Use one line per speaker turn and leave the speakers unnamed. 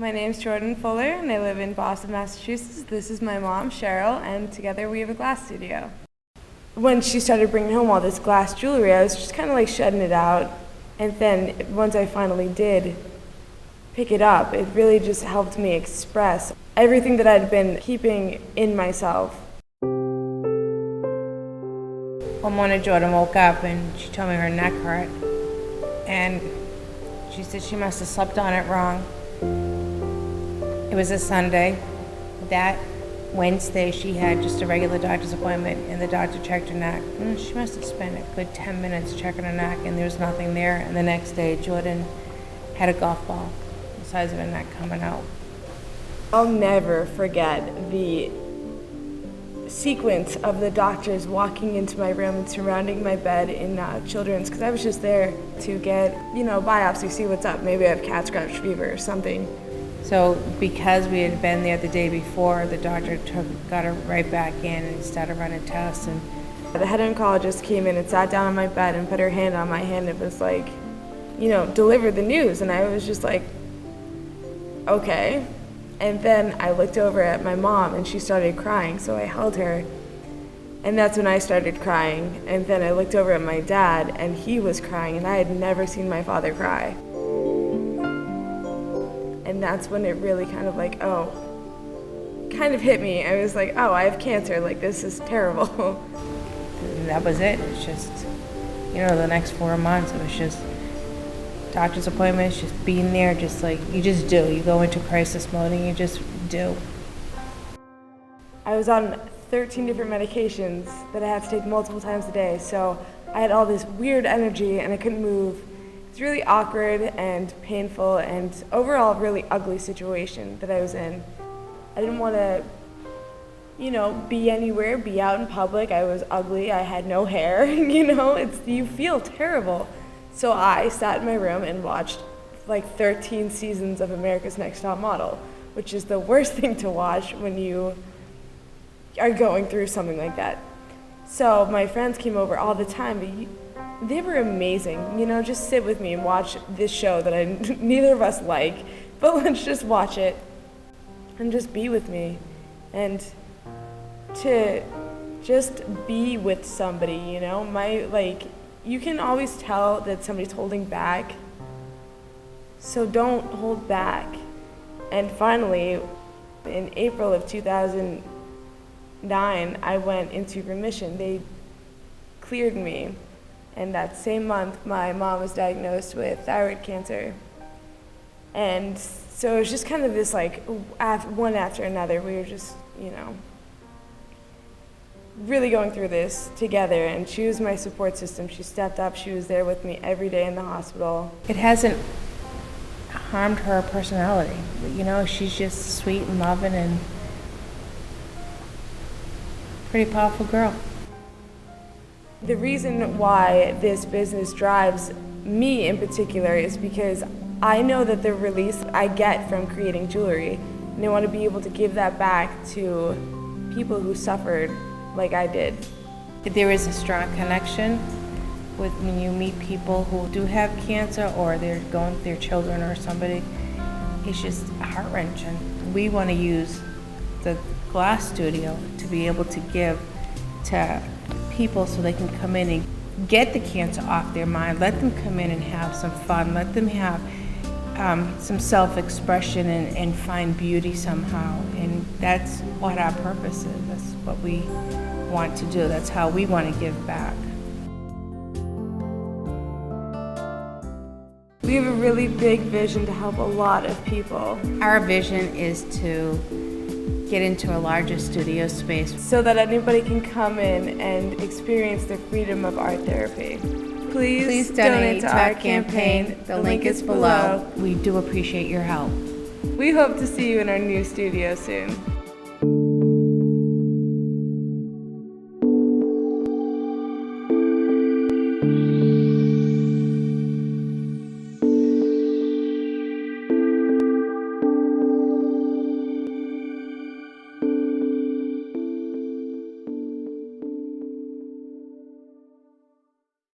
My name's Jordan Fuller, and I live in Boston, Massachusetts. This is my mom, Cheryl, and together we have a glass studio. When she started bringing home all this glass jewelry, I was just kind of like shutting it out. And then once I finally did pick it up, it really just helped me express everything that I'd been keeping in myself.
One morning Jordan woke up and she told me her neck hurt. And she said she must have slept on it wrong. It was a Sunday. That Wednesday she had just a regular doctor's appointment and the doctor checked her neck. She must have spent a good 10 minutes checking her neck and there was nothing there. And the next day Jordan had a golf ball the size of her neck coming out.
I'll never forget the sequence of the doctors walking into my room and surrounding my bed in children's, because I was just there to get, biopsy, see what's up. Maybe I have cat scratch fever or something.
So because we had been there the day before, the doctor got her right back in and started running tests. And
the head oncologist came in and sat down on my bed and put her hand on my hand and was like, deliver the news. And I was just like, okay. And then I looked over at my mom and she started crying, so I held her. And that's when I started crying. And then I looked over at my dad and he was crying, and I had never seen my father cry. And that's when it really kind of hit me. I was like, oh, I have cancer, this is terrible.
And that was it. It's just, the next 4 months, it was just doctor's appointments, just being there, just you just do. You go into crisis mode and you just do.
I was on 13 different medications that I had to take multiple times a day, so I had all this weird energy and I couldn't move. It's really awkward and painful and overall really ugly situation that I was in. I didn't want to, be anywhere, be out in public. I was ugly, I had no hair, you feel terrible. So I sat in my room and watched 13 seasons of America's Next Top Model, which is the worst thing to watch when you are going through something like that. So my friends came over all the time, but they were amazing. Just sit with me and watch this show that neither of us like, but let's just watch it and just be with me. And to just be with somebody, you can always tell that somebody's holding back, so don't hold back. And finally, in April of 2009, I went into remission. They cleared me, and that same month, my mom was diagnosed with thyroid cancer. And so it was just kind of this one after another. We were just, really going through this together, and she was my support system. She stepped up, she was there with me every day in the hospital.
It hasn't harmed her personality. She's just sweet and loving and pretty powerful girl.
The reason why this business drives me in particular is because I know that the release I get from creating jewelry, and I want to be able to give that back to people who suffered like I did.
There is a strong connection with when you meet people who do have cancer or they're going with their children or somebody. It's just heart-wrenching. We want to use the glass studio to be able to give to people so they can come in and get the cancer off their mind. Let them come in and have some fun. Let them have some self-expression and find beauty somehow. And that's what our purpose is. That's what we want to do. That's how we want to give back.
We have a really big vision to help a lot of people.
Our vision is to get into a larger studio space
so that anybody can come in and experience the freedom of art therapy. Please donate to our campaign. The link is below.
We do appreciate your help.
We hope to see you in our new studio soon.